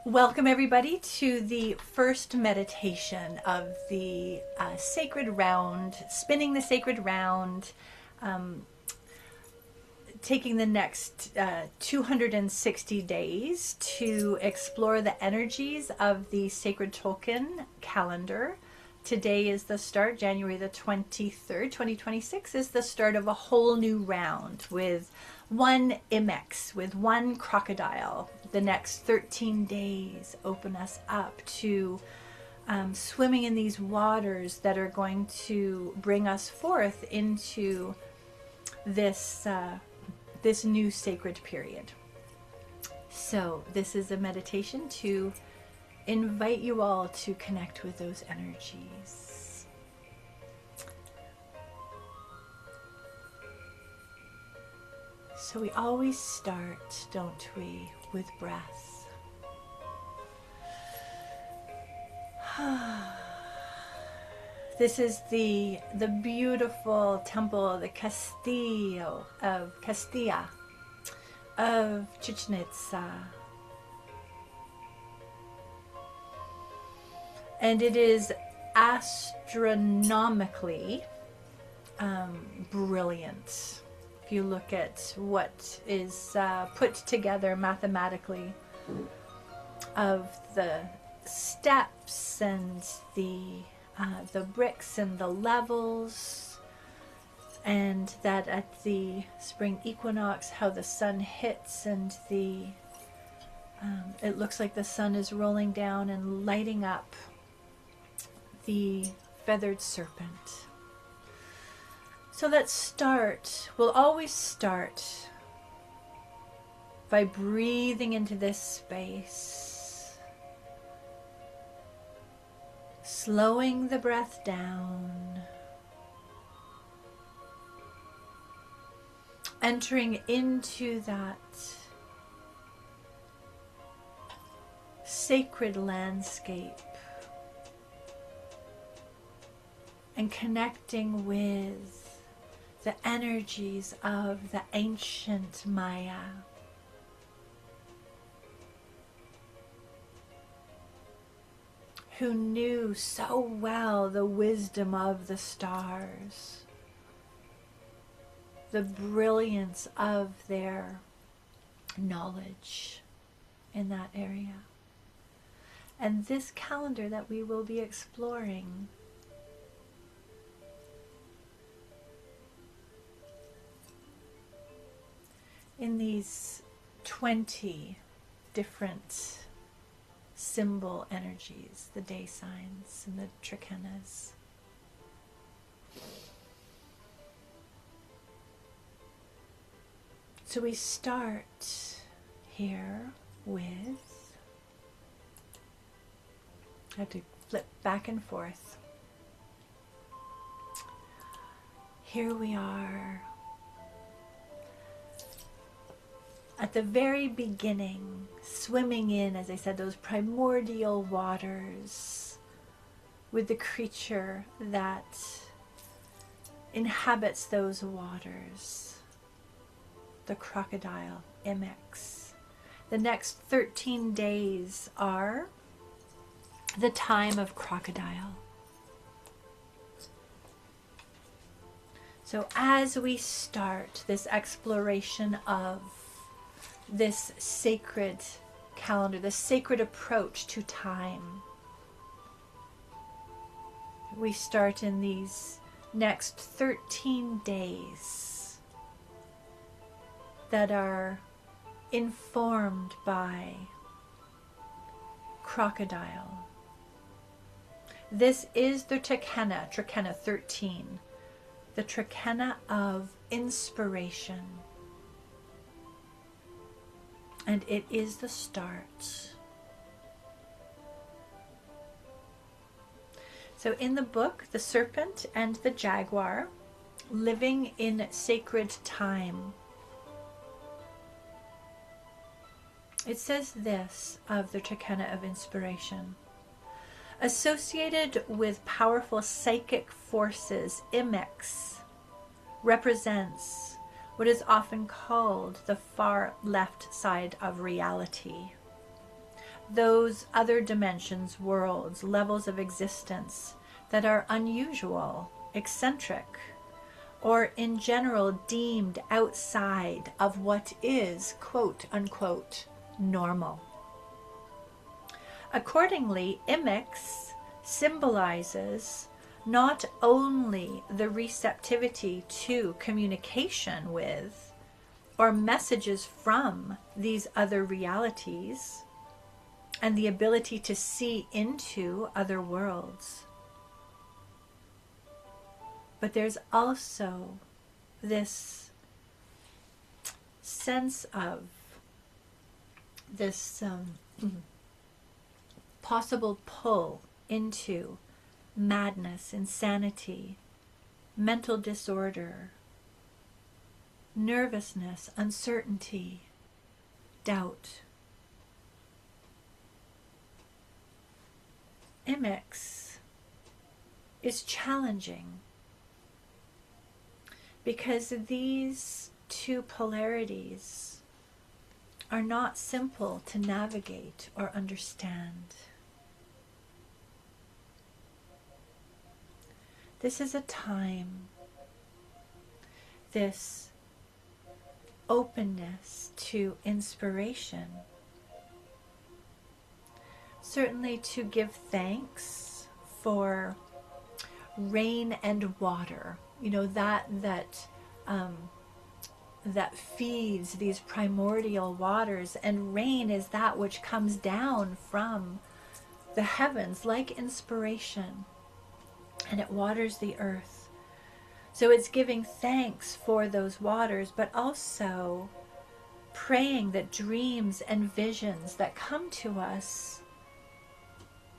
Welcome everybody to the first meditation of the sacred round, spinning the sacred round, taking the next 260 days to explore the energies of the sacred Tzolkin calendar. Today is the start, January the 23rd, 2026 is the start of a whole new round with one Imix, with one Crocodile. The next 13 days open us up to swimming in these waters that are going to bring us forth into this, this new sacred period. So this is a meditation to invite you all to connect with those energies. So we always start, don't we, with breath. This is the beautiful temple, the Castillo of Castilla of Chichen Itza. And it is astronomically brilliant. If you look at what is put together mathematically of the steps and the bricks and the levels, and that at the spring equinox how the sun hits and the it looks like the sun is rolling down and lighting up the feathered serpent. So let's start. We'll always start by breathing into this space, slowing the breath down, entering into that sacred landscape and connecting with the energies of the ancient Maya. Who knew so well the wisdom of the stars, the brilliance of their knowledge in that area. And this calendar that we will be exploring in these 20 different symbol energies, the day signs and the Trecenas. So we start here with, I have to flip back and forth. Here we are at the very beginning, swimming in, as I said, those primordial waters with the creature that inhabits those waters, the crocodile, Imix. The next 13 days are the time of crocodile. So as we start this exploration of this sacred calendar, this sacred approach to time, we start in these next 13 days that are informed by crocodile. This is the Trecena 13, the Trecena of Inspiration. And it is the start. So in the book, The Serpent and the Jaguar, Living in Sacred Time, it says this of the Trecena of Inspiration. Associated with powerful psychic forces, Imix represents what is often called the far left side of reality, those other dimensions, worlds, levels of existence that are unusual, eccentric, or in general deemed outside of what is, quote unquote, normal. Accordingly, Imix symbolizes not only the receptivity to communication with or messages from these other realities and the ability to see into other worlds, but there's also this sense of this possible pull into madness, insanity, mental disorder, nervousness, uncertainty, doubt. Imix is challenging because these two polarities are not simple to navigate or understand. This is a time, this openness to inspiration, certainly to give thanks for rain and water, you know, that feeds these primordial waters, and rain is that which comes down from the heavens like inspiration, and it waters the earth. So it's giving thanks for those waters, but also praying that dreams and visions that come to us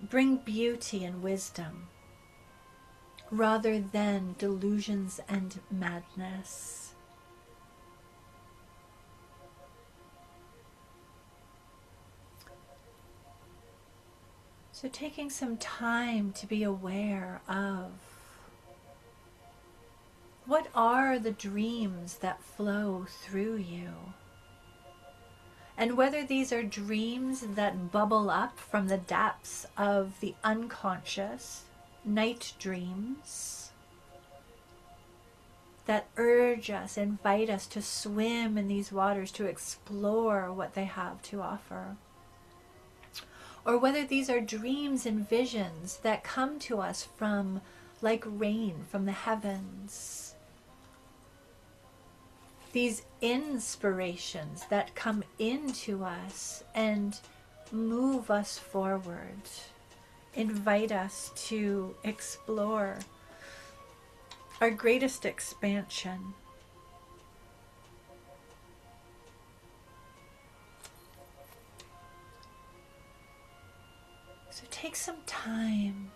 bring beauty and wisdom rather than delusions and madness. So taking some time to be aware of what are the dreams that flow through you, and whether these are dreams that bubble up from the depths of the unconscious, night dreams that urge us, invite us to swim in these waters, to explore what they have to offer. Or whether these are dreams and visions that come to us from, like rain from the heavens, these inspirations that come into us and move us forward, invite us to explore our greatest expansion. So take some time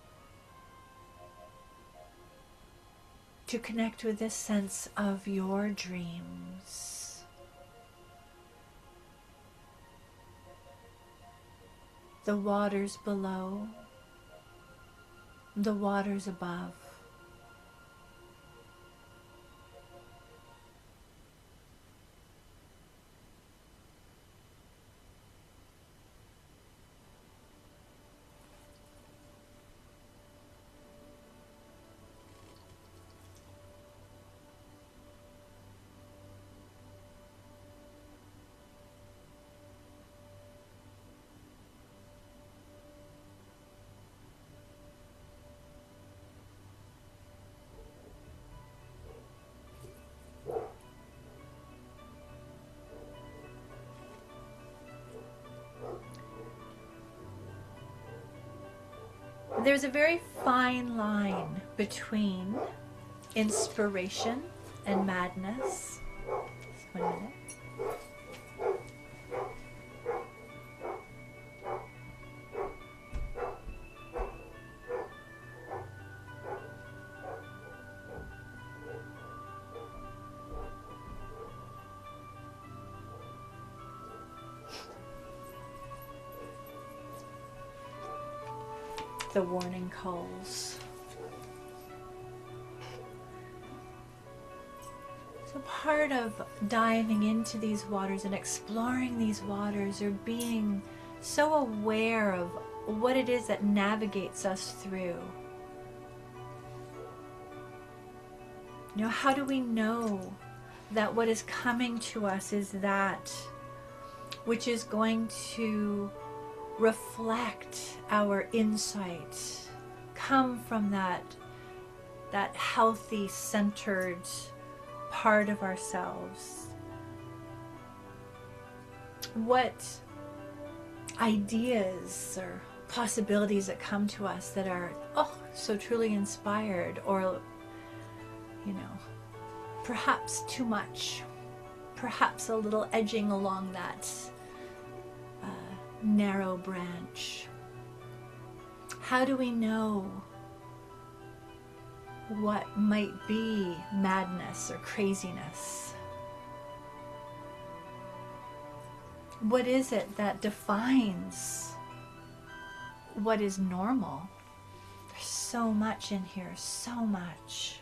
to connect with this sense of your dreams. The waters below, the waters above. There's a very fine line between inspiration and madness. Just 1 minute. The warning calls. So part of diving into these waters and exploring these waters, or being so aware of what it is that navigates us through. You know, how do we know that what is coming to us is that which is going to reflect our insight, come from that healthy, centered part of ourselves? What ideas or possibilities that come to us that are so truly inspired, or perhaps too much, perhaps a little edging along that narrow branch? How do we know what might be madness or craziness? What is it that defines what is normal? There's so much in here, so much.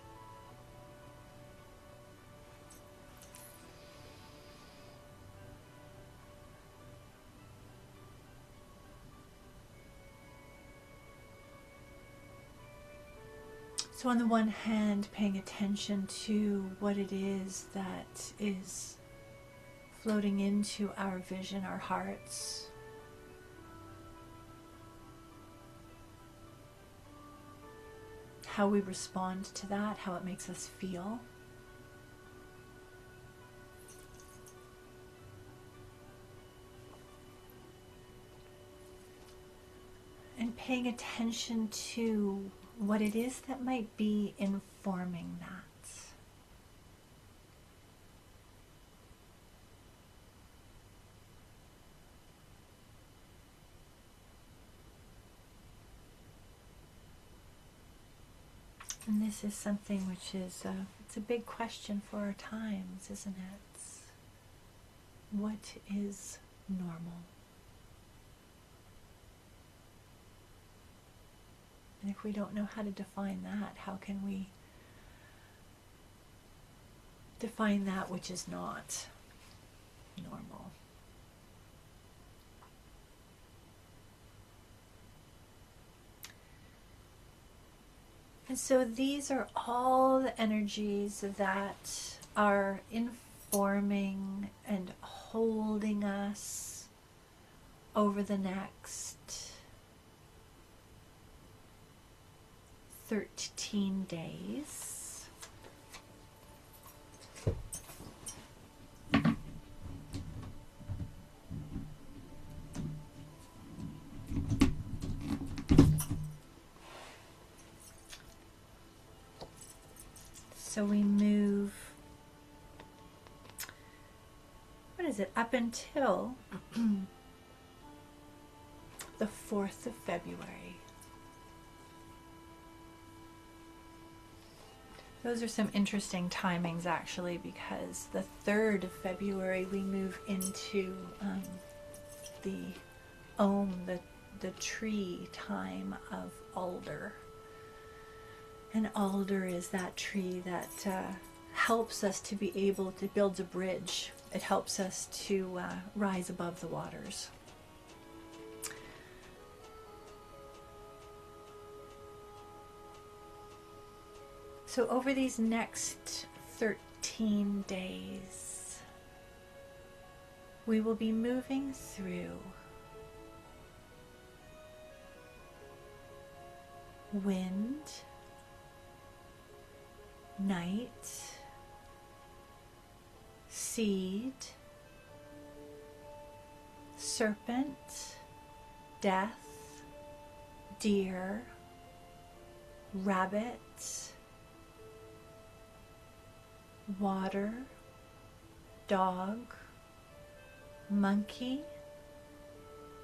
So on the one hand, paying attention to what it is that is floating into our vision, our hearts. How we respond to that, how it makes us feel. And paying attention to what it is that might be informing that. And this is something which is, it's a big question for our times, isn't it? What is normal? And if we don't know how to define that, how can we define that which is not normal? And so these are all the energies that are informing and holding us over the next 13 days. So we move, what is it, up until the 4th of February. Those are some interesting timings, actually, because the 3rd of February we move into the the tree time of alder. And alder is that tree that helps us to be able to build a bridge. It helps us to rise above the waters. So over these next 13 days, we will be moving through wind, night, seed, serpent, death, deer, rabbit, water, dog, monkey,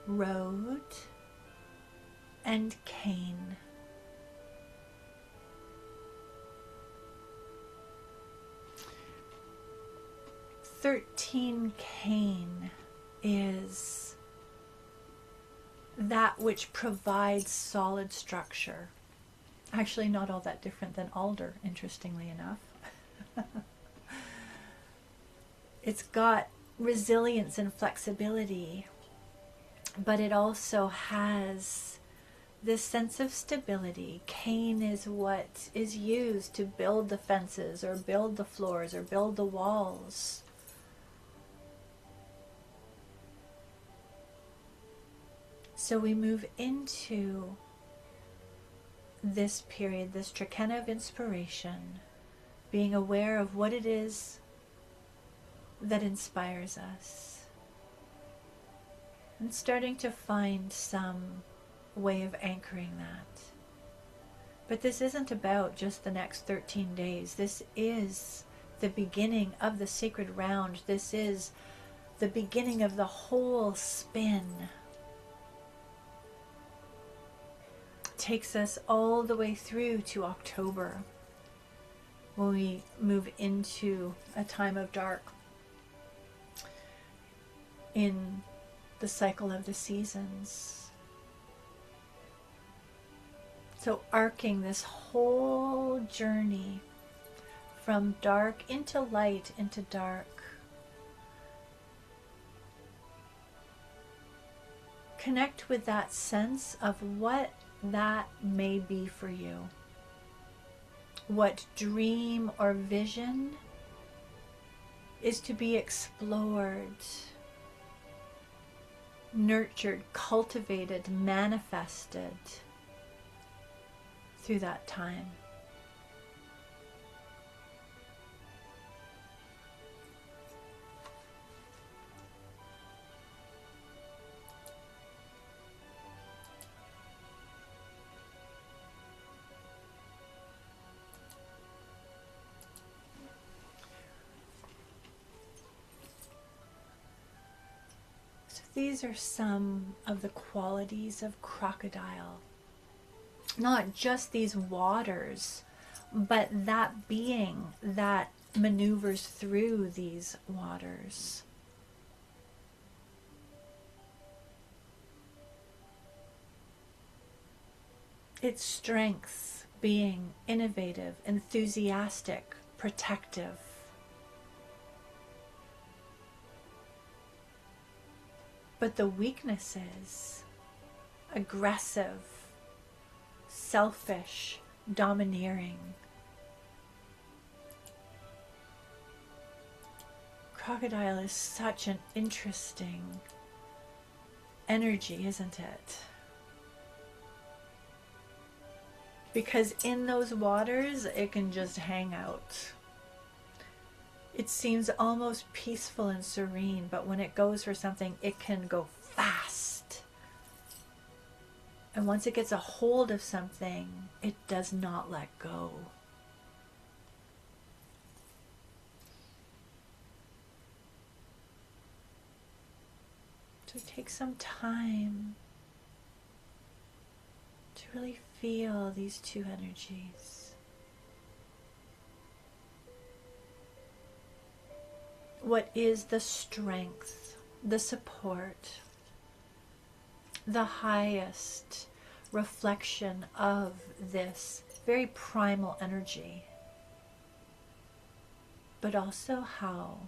road, and cane. Cane is that which provides solid structure. Actually, not all that different than alder, interestingly enough. It's got resilience and flexibility. but it also has this sense of stability. Cane is what is used to build the fences or build the floors or build the walls. So we move into this period, this Trecena of Inspiration, being aware of what it is that inspires us, and starting to find some way of anchoring that. But this isn't about just the next 13 days. This is the beginning of the sacred round. This is the beginning of the whole spin. Takes us all the way through to October, when we move into a time of dark in the cycle of the seasons. So arcing this whole journey from dark into light into dark. Connect with that sense of what that may be for you. What dream or vision is to be explored, nurtured, cultivated, manifested through that time. These are some of the qualities of Crocodile. Not just these waters, but that being that maneuvers through these waters. Its strengths being innovative, enthusiastic, protective. But the weaknesses, aggressive, selfish, domineering. Crocodile is such an interesting energy, isn't it? Because in those waters, it can just hang out. It seems almost peaceful and serene, but when it goes for something, it can go fast. And once it gets a hold of something, it does not let go. So take some time to really feel these two energies. What is the strength, the support, the highest reflection of this very primal energy, but also how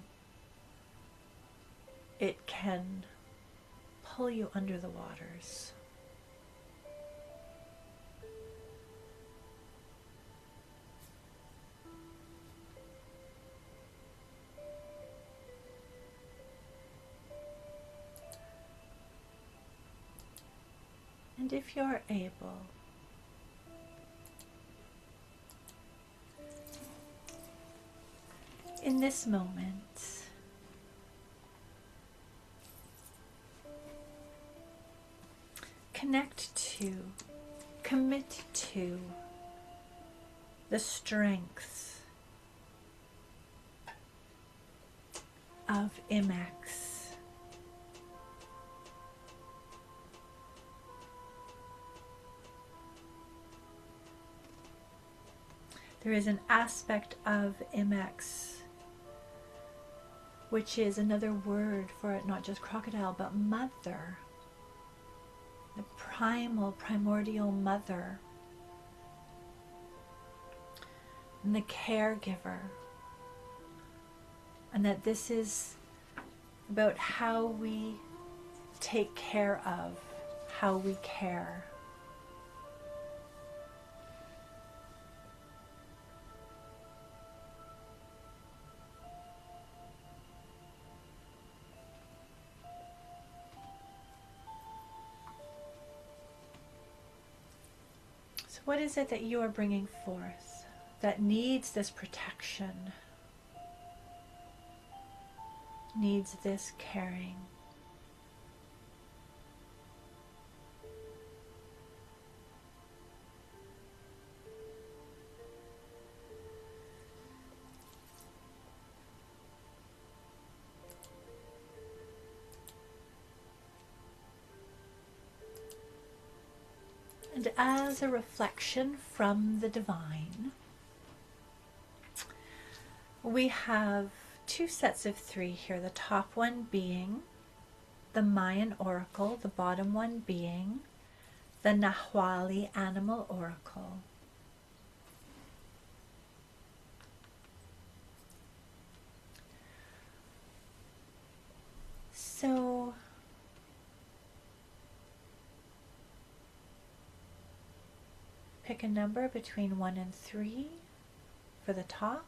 it can pull you under the waters. And if you're able, in this moment, connect to, commit to the strength of Imix. There is an aspect of Imix, which is another word for it, not just crocodile, but mother. The primal, primordial mother. And the caregiver. And that this is about how we take care of, how we care. So what is it that you are bringing forth that needs this protection, needs this caring? And as a reflection from the divine, we have two sets of three here. The top one being the Mayan oracle, the bottom one being the Nahuali animal oracle. So pick a number between 1 and 3 for the top,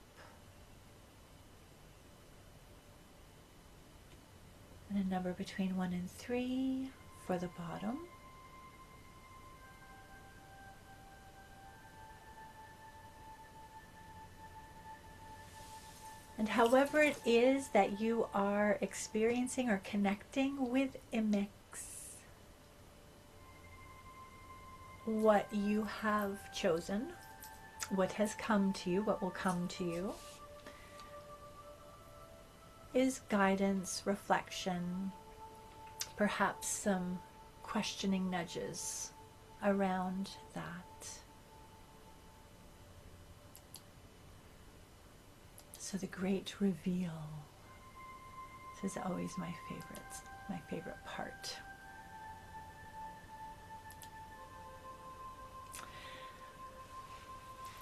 and a number between 1 and 3 for the bottom. And however it is that you are experiencing or connecting with Imix, what you have chosen, what has come to you, what will come to you, is guidance, reflection, perhaps some questioning nudges around that. So the great reveal. This is always my favorite part.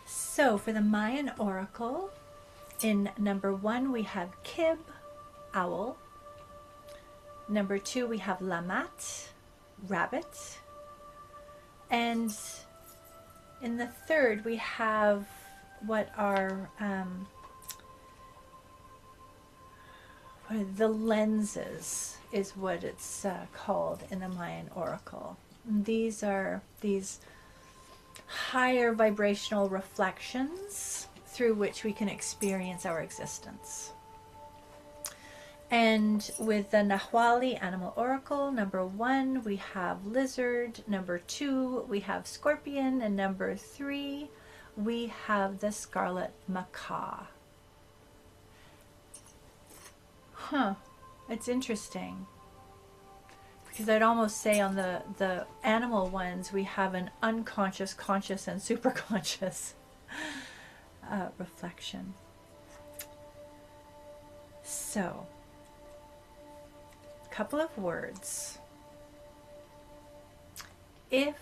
So for the Mayan oracle, in number 1 we have Kib, owl. Number 2 we have Lamat, rabbit. And in the third we have what are the lenses, is what it's called in the Mayan oracle. And these are these higher vibrational reflections through which we can experience our existence. And with the Nahuali animal oracle, number 1 we have lizard, number 2 we have scorpion, and number 3 we have the scarlet macaw. It's interesting, because I'd almost say on the animal ones we have an unconscious, conscious, and superconscious reflection. So, a couple of words. If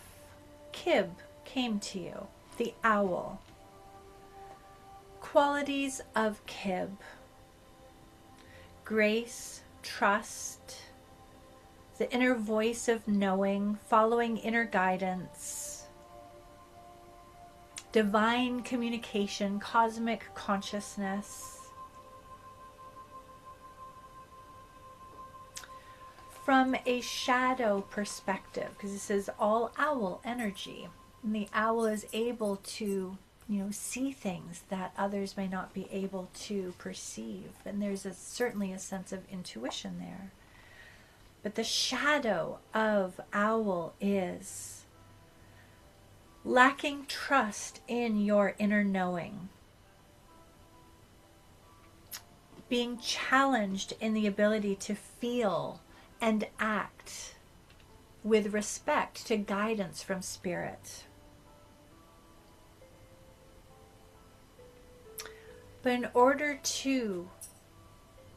Kib came to you, the owl, qualities of Kib: grace, trust, the inner voice of knowing, following inner guidance, divine communication, cosmic consciousness. From a shadow perspective, because this is all owl energy, and the owl is able to see things that others may not be able to perceive, and there's certainly a sense of intuition there. But the shadow of owl is lacking trust in your inner knowing, being challenged in the ability to feel and act with respect to guidance from spirit. But in order to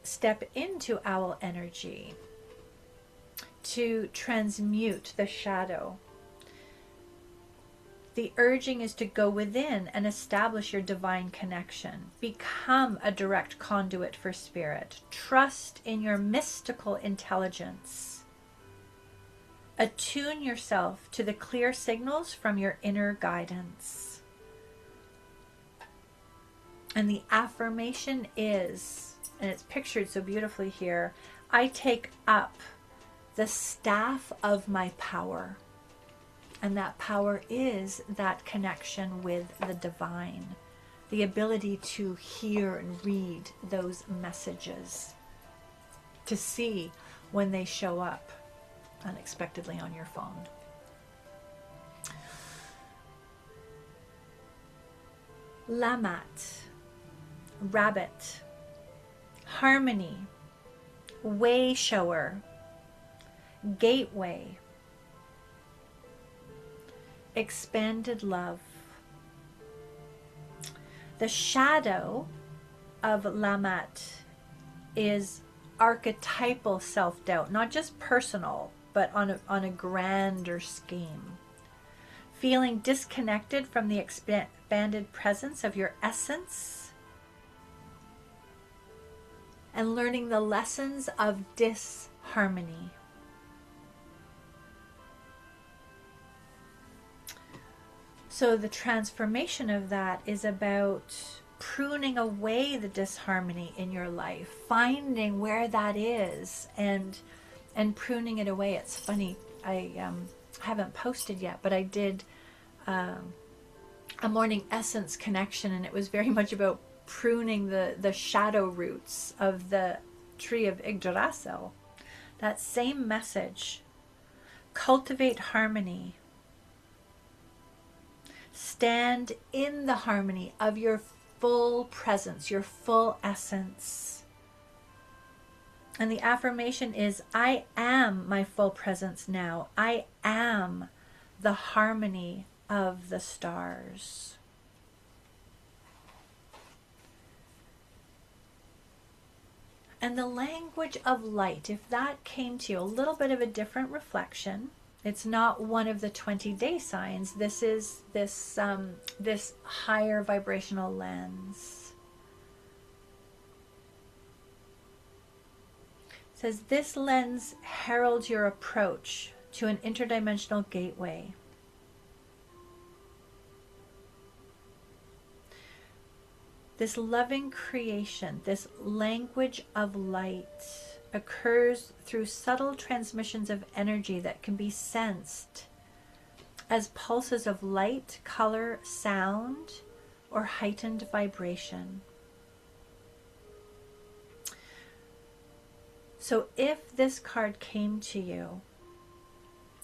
step into owl energy, to transmute the shadow, the urging is to go within and establish your divine connection. Become a direct conduit for spirit. Trust in your mystical intelligence. Attune yourself to the clear signals from your inner guidance. And the affirmation is, and it's pictured so beautifully here, I take up the staff of my power. And that power is that connection with the divine, the ability to hear and read those messages, to see when they show up unexpectedly on your phone. Lamat, rabbit, harmony, way shower, gateway, expanded love. The shadow of Lamat is archetypal self-doubt, not just personal, but on a grander scheme. Feeling disconnected from the expanded presence of your essence and learning the lessons of disharmony. So the transformation of that is about pruning away the disharmony in your life, finding where that is and pruning it away. It's funny, I haven't posted yet, but I did a morning essence connection, and it was very much about pruning the shadow roots of the tree of Yggdrasil. That same message. Cultivate harmony. Stand in the harmony of your full presence, your full essence. And the affirmation is, I am my full presence now. I am the harmony of the stars. And the language of light, if that came to you, a little bit of a different reflection. It's not one of the 20-day signs. This is this higher vibrational lens. It says, this lens heralds your approach to an interdimensional gateway. This loving creation, this language of light, occurs through subtle transmissions of energy that can be sensed as pulses of light, color, sound, or heightened vibration. So if this card came to you,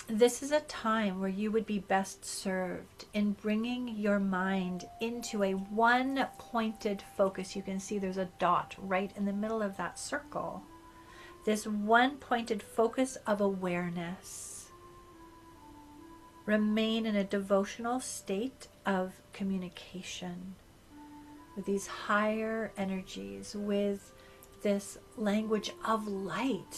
this is a time where you would be best served in bringing your mind into a one-pointed focus. You can see there's a dot right in the middle of that circle. This one-pointed focus of awareness. Remain in a devotional state of communication with these higher energies, with this language of light,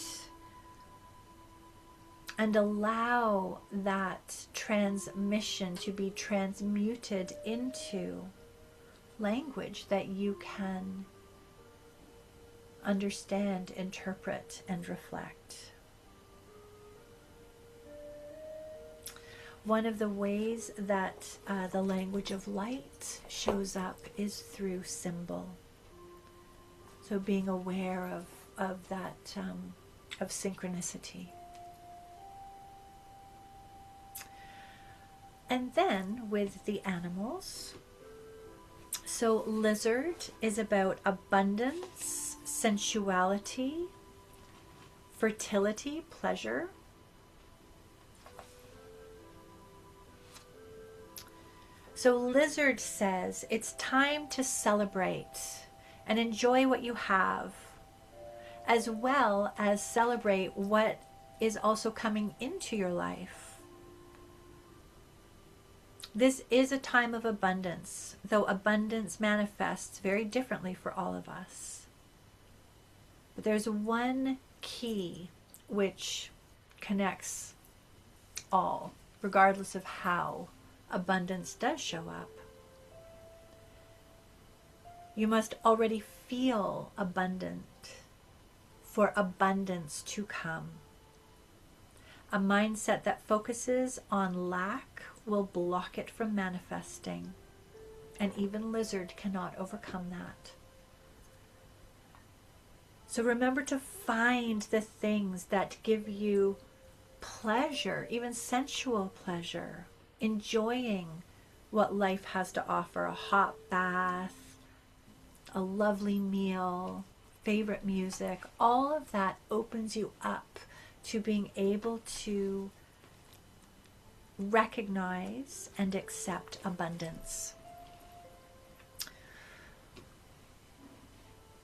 and allow that transmission to be transmuted into language that you can understand, interpret, and reflect. One of the ways that the language of light shows up is through symbol. So being aware of that, of synchronicity. And then with the animals, so lizard is about abundance, sensuality, fertility, pleasure. So lizard says it's time to celebrate and enjoy what you have, as well as celebrate what is also coming into your life. This is a time of abundance, though abundance manifests very differently for all of us. But there's one key which connects all, regardless of how abundance does show up. You must already feel abundant for abundance to come. A mindset that focuses on lack will block it from manifesting. And even lizard cannot overcome that. So remember to find the things that give you pleasure, even sensual pleasure, enjoying what life has to offer. A hot bath, a lovely meal, favorite music, all of that opens you up to being able to recognize and accept abundance.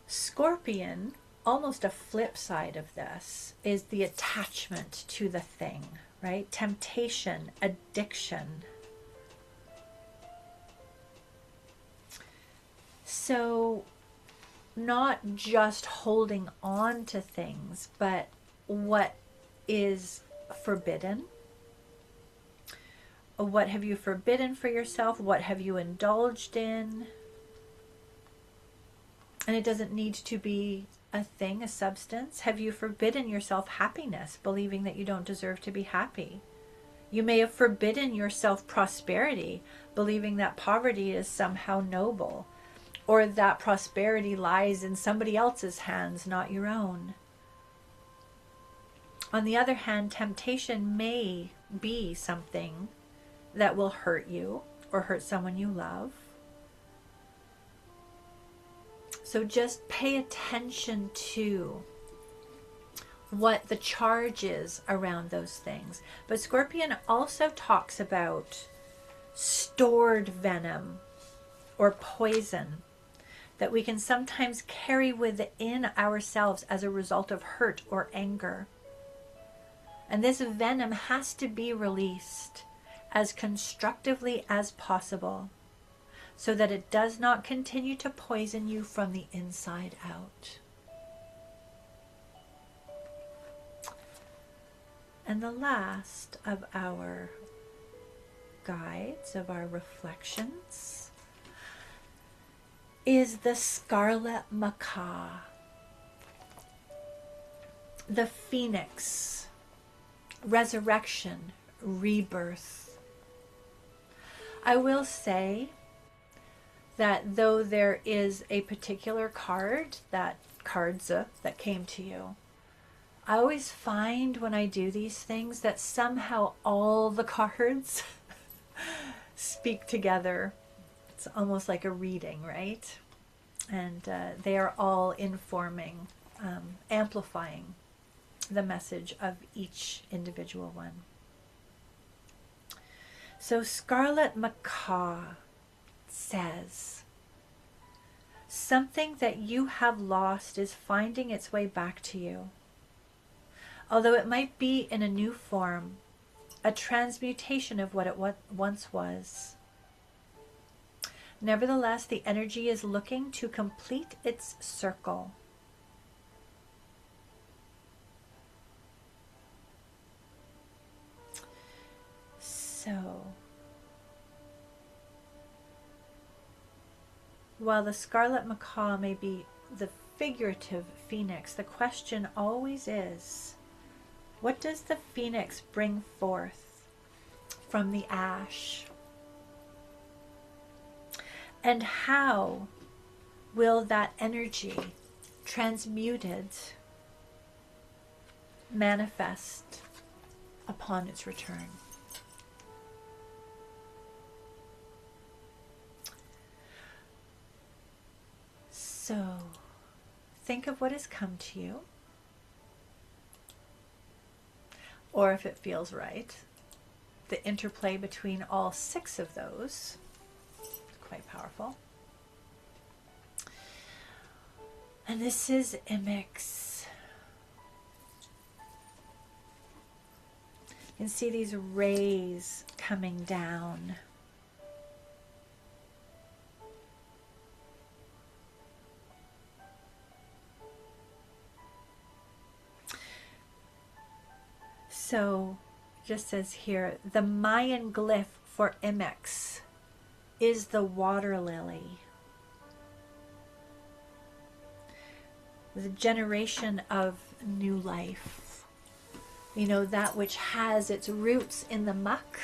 Scorpion, almost a flip side of this, is the attachment to the thing, right? Temptation, addiction. So not just holding on to things, but what is forbidden. What have you forbidden for yourself? What have you indulged in? And it doesn't need to be a thing, a substance. Have you forbidden yourself happiness, believing that you don't deserve to be happy? You may have forbidden yourself prosperity, believing that poverty is somehow noble, or that prosperity lies in somebody else's hands, not your own. On the other hand, temptation may be something that will hurt you or hurt someone you love. So just pay attention to what the charge is around those things. But Scorpion also talks about stored venom or poison that we can sometimes carry within ourselves as a result of hurt or anger. And this venom has to be released as constructively as possible, so that it does not continue to poison you from the inside out. And the last of our guides, of our reflections, is the scarlet macaw, the phoenix, resurrection, rebirth. I will say that though there is a particular cards that came to you, I always find when I do these things that somehow all the cards speak together. It's almost like a reading, right? And they are all informing, amplifying the message of each individual one. So Scarlet Macaw says, something that you have lost is finding its way back to you. Although it might be in a new form, a transmutation of what it once was. Nevertheless, the energy is looking to complete its circle. So, while the scarlet macaw may be the figurative phoenix, the question always is, what does the phoenix bring forth from the ash? And how will that energy transmuted manifest upon its return? So, think of what has come to you, or if it feels right, the interplay between all 6 of those is quite powerful. And this is Imix. You can see these rays coming down. So, just says here, the Mayan glyph for Imix is the water lily. The generation of new life. You know, that which has its roots in the muck,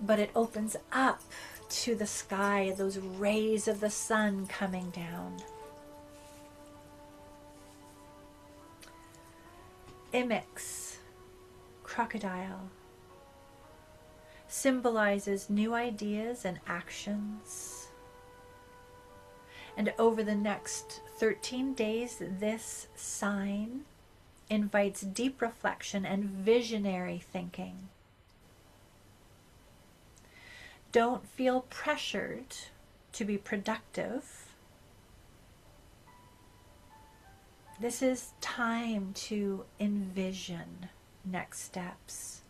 but it opens up to the sky, those rays of the sun coming down. Imix, crocodile, symbolizes new ideas and actions. And over the next 13 days, this sign invites deep reflection and visionary thinking. Don't feel pressured to be productive. This is time to envision next steps,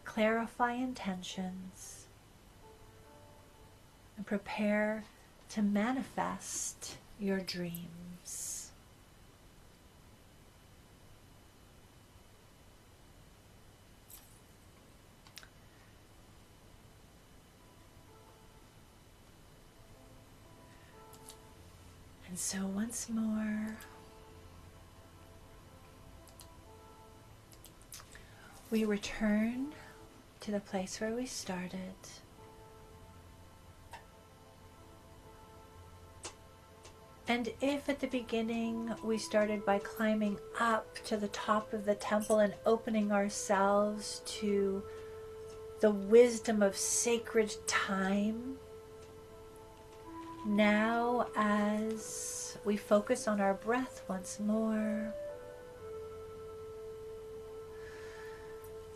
clarify intentions, and prepare to manifest your dreams. And so once more, we return to the place where we started. And if at the beginning we started by climbing up to the top of the temple and opening ourselves to the wisdom of sacred time, now as we focus on our breath once more,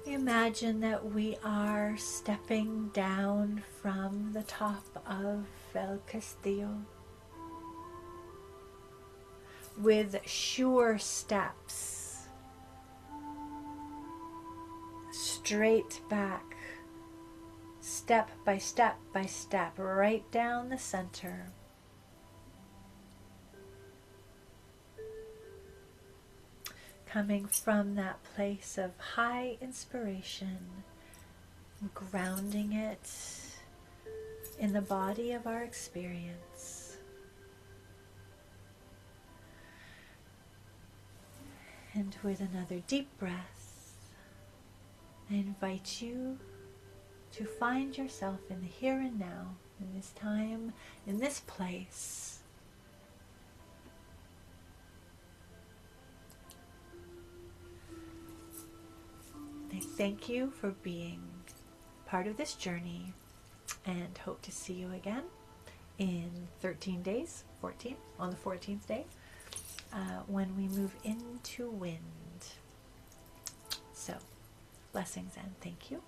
imagine that we are stepping down from the top of El Castillo with sure steps, straight back, step by step by step, right down the center. Coming from that place of high inspiration, grounding it in the body of our experience. And with another deep breath, I invite you to find yourself in the here and now, in this time, in this place. I thank you for being part of this journey and hope to see you again in 13 days, 14, on the 14th day. When we move into wind. So, blessings and thank you.